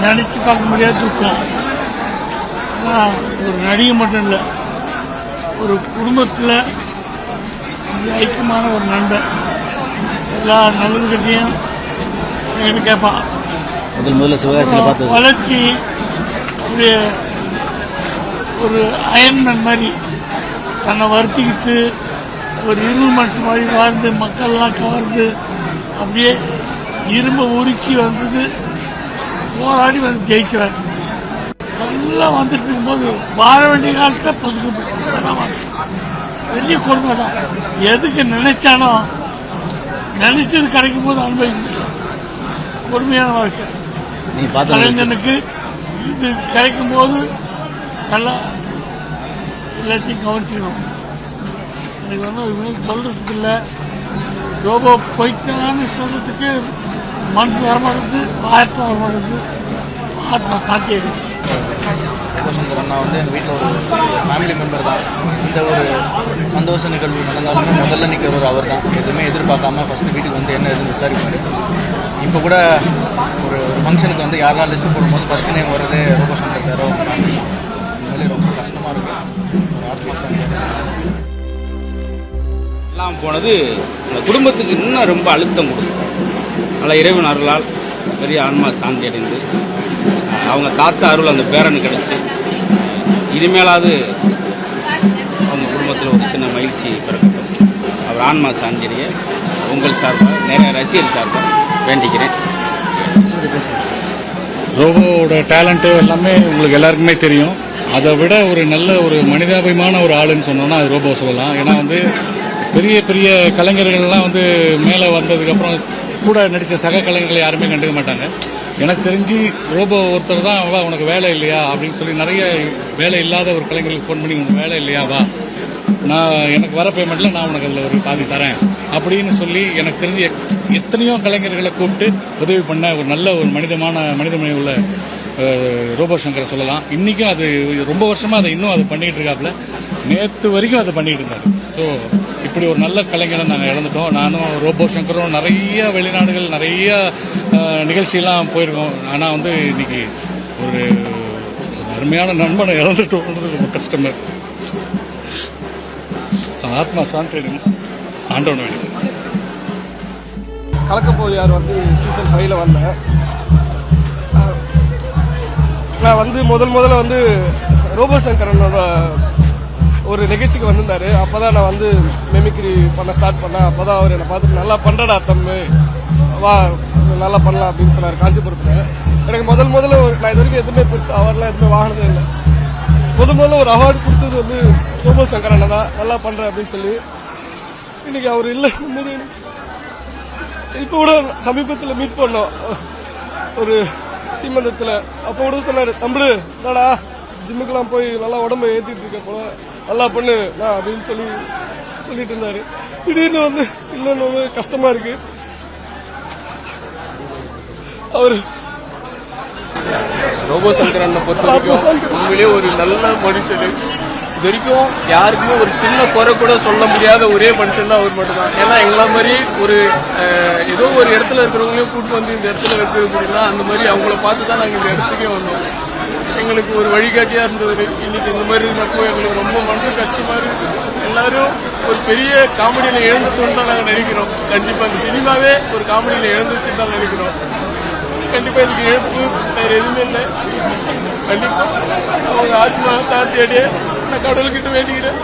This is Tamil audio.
நினைச்சு பார்க்க முடியாத துக்கம். ஒரு நடிகை மட்டும் இல்லை, ஒரு குடும்பத்தில் ஐக்கியமான ஒரு நண்பன். எல்லா நல்லது கட்டியும் என்கிட்ட கேட்பான். முதல்ல சிவகாசியில் பார்த்து வளர்ச்சி ஒரு அயன்மேன் மாதிரி தன்னை வருத்திக்கிட்டு ஒரு இரும்பு மனுஷன் மாதிரி வாழ்ந்து மக்கள்லாம் கவர்ந்து அப்படியே இரும்பை உருக்கி வந்தது, போராடி வந்து ஜெயிச்சுறாங்க. எல்லாம் வந்துட்டு இருக்கும்போது வாழ வேண்டிய காலத்தில் பொதுக்கு பெரிய கொடுமை தான். எதுக்கு நினைச்சானோ நினைச்சது கிடைக்கும் போது அனுபவிக்க முடியும். கொடுமையான வாழ்க்கை. கலைஞனுக்கு இது கிடைக்கும் போது நல்லா எல்லாத்தையும் கவனிச்சுக்கணும். எனக்கு சொல்றதுக்கு இல்லை, ரோபோ போயிட்டான்னு சொல்றதுக்கு மனசு வரமாட்டது, ஆயிரத்து வரமாட்டது, ஆத்மா சாத்தியம். ரோபோசங்கர் அண்ணா எங்கள் வீட்டில் ஒரு ஃபேமிலி மெம்பர் தான். இந்த ஒரு சந்தோஷ நிகழ்வு நடந்தாலுமே முதல்ல நிற்கிறவர் அவர் தான். எதுவுமே எதிர்பார்க்காம ஃபஸ்ட்டு வீட்டுக்கு வந்து என்ன எதுவும் விசாரிப்பார். இப்போ கூட ஒரு ஃபங்க்ஷனுக்கு யாரெல்லாம் லிஸ்ட்டு போடும்போது ஃபஸ்ட்டு நேம் வர்றது ரோபோசங்கர் சாரோ ஃபேமிலி. உண்மையிலே ரொம்ப கஷ்டமாக இருக்குது. ஒரு ஆத்மா எல்லாம் போனது அந்த குடும்பத்துக்கு இன்னும் ரொம்ப அழுத்தம் கொடுக்கும். நல்ல இறைவன் அருளால் பெரிய ஆன்மா சாந்தி அடைந்து அவங்க தாத்தா அருள் அந்த பேரனு கிடைச்சி இனிமேலாவது அவங்க குடும்பத்தில் ஒரு சின்ன மகிழ்ச்சி பிறக்கட்டும். அவர் ஆன்மா சாந்தி அடைய உங்கள் சார்பாக நிறைய ரசிகர் சார்பாக வேண்டிக்கிறேன். ரோபோவோட டேலண்ட்டு எல்லாமே உங்களுக்கு எல்லாருக்குமே தெரியும். அதை விட ஒரு நல்ல ஒரு மனிதாபிமான ஒரு ஆளுன்னு சொன்னோன்னா அது ரோபோ சொல்லலாம். ஏன்னா பெரிய பெரிய கலைஞர்கள்லாம் மேலே வந்ததுக்கப்புறம் கூட நடித்த சக கலைஞர்களை யாருமே கண்டுக்க மாட்டாங்க. எனக்கு தெரிஞ்சு ரோபோ ஒருத்தர் தான் வா உனக்கு வேலை இல்லையா அப்படின்னு சொல்லி நிறைய வேலை இல்லாத ஒரு கலைஞர்களுக்கு ஃபோன் பண்ணி உனக்கு வேலை இல்லையா வா, நான் எனக்கு வர பேமெண்ட்டில் நான் உனக்கு அதில் ஒரு பாதி தரேன் அப்படின்னு சொல்லி எனக்கு தெரிஞ்சு எத்தனையோ கலைஞர்களை கூப்பிட்டு உதவி பண்ண ஒரு நல்ல ஒரு மனிதமனை உள்ள ரோபோ சங்கரை சொல்லலாம். இன்றைக்கும் அது ரொம்ப வருஷமாக அதை இன்னும் அது பண்ணிகிட்டு இருக்காப்புல. நேற்று வரைக்கும் அதை பண்ணிகிட்டு இருந்தாரு. ஸோ இப்படி ஒரு நல்ல கலைஞரை நாங்கள் இழந்துட்டோம். நானும் ரோபோ சங்கரும் நிறைய வெளிநாடுகள் நிறைய நிகழ்ச்சியெல்லாம் போயிருக்கோம். ஆனால் இன்னைக்கு ஒரு அருமையான நண்பனை இழந்துட்டோம்ன்றது ரொம்ப கஷ்டமாக இருக்கு. ஆத்மா சாந்தி ஆண்டவன் வேணும். கலக்கப்போது யார் சீசன் 5ல் வந்தேன். நான் முதல்ல ரோபோ சங்கரனோட ஒரு நிகழ்ச்சிக்கு வந்திருந்தாரு. அப்போ தான் நான் மெமிக்ரி பண்ண ஸ்டார்ட் பண்ணேன். அப்போ தான் அவர் என்னை பார்த்துட்டு நல்லா பண்ணுறடா தம்பி, வா நல்லா பண்ணலாம் அப்படின்னு சொன்னார். காஞ்சிபுரத்தில் எனக்கு முதல்ல நான் இது வரைக்கும் எதுவுமே பெருசு அவார்ட்லாம் எதுவுமே வாங்கினதே இல்லை. முதல்ல ஒரு அவார்டு கொடுத்தது ரோபோ சங்கரனை தான், நல்லா பண்ணுறேன் அப்படின்னு சொல்லி. இன்னைக்கு அவர் இல்லை போது இப்போ கூட சமீபத்தில் மீட் பண்ணோம் ஒரு சீமந்தத்தில். அப்போ கூட சொன்னார், தம்பு என்னடா ஜிம்முக்கெல்லாம் போய் நல்லா உடம்பை ஏற்றிட்டு இருக்க போல, நல்லா பண்ணு நான் அப்படின்னு சொல்லிட்டு இருந்தாரு. திடீர்னு இல்லைன்னு கஷ்டமா இருக்கு. அவர் ரோபோ சங்கரனை பொறுத்த உண்மையிலே ஒரு நல்ல மனுஷன். இது வரைக்கும் யாருக்குமே ஒரு சின்ன குறை கூட சொல்ல முடியாத ஒரே மனுஷன் தான் அவர் மட்டும்தான். ஏன்னா எங்களா மாதிரி ஒரு ஏதோ ஒரு இடத்துல இருக்கிறவங்களையும் கூட்டு இந்த இடத்துல வைக்கிறது முடியல. அந்த மாதிரி அவங்கள பார்த்து தான் நாங்கள் இந்த இடத்துக்கே வந்தோம். எங்களுக்கு ஒரு வழிகாட்டியா இருந்தது. இன்னைக்கு இந்த மாதிரி இருந்தப்போ எங்களுக்கு ரொம்ப மனசு கஷ்டமா இருக்கு. எல்லாரும் ஒரு பெரிய காமெடியில இழந்துட்டோம்னு தான் நாங்கள் நினைக்கிறோம். கண்டிப்பா இந்த சினிமாவே ஒரு காமெடியில இழந்துச்சுன்னு தான் நினைக்கிறோம். கண்டிப்பா இதுக்கு இழப்பு வேற எதுவுமே இல்லை. கண்டிப்பா அவங்க ஆத்மா தாத்தியாடியே நான் கடவுள்கிட்ட வேண்டிக்கிறேன்.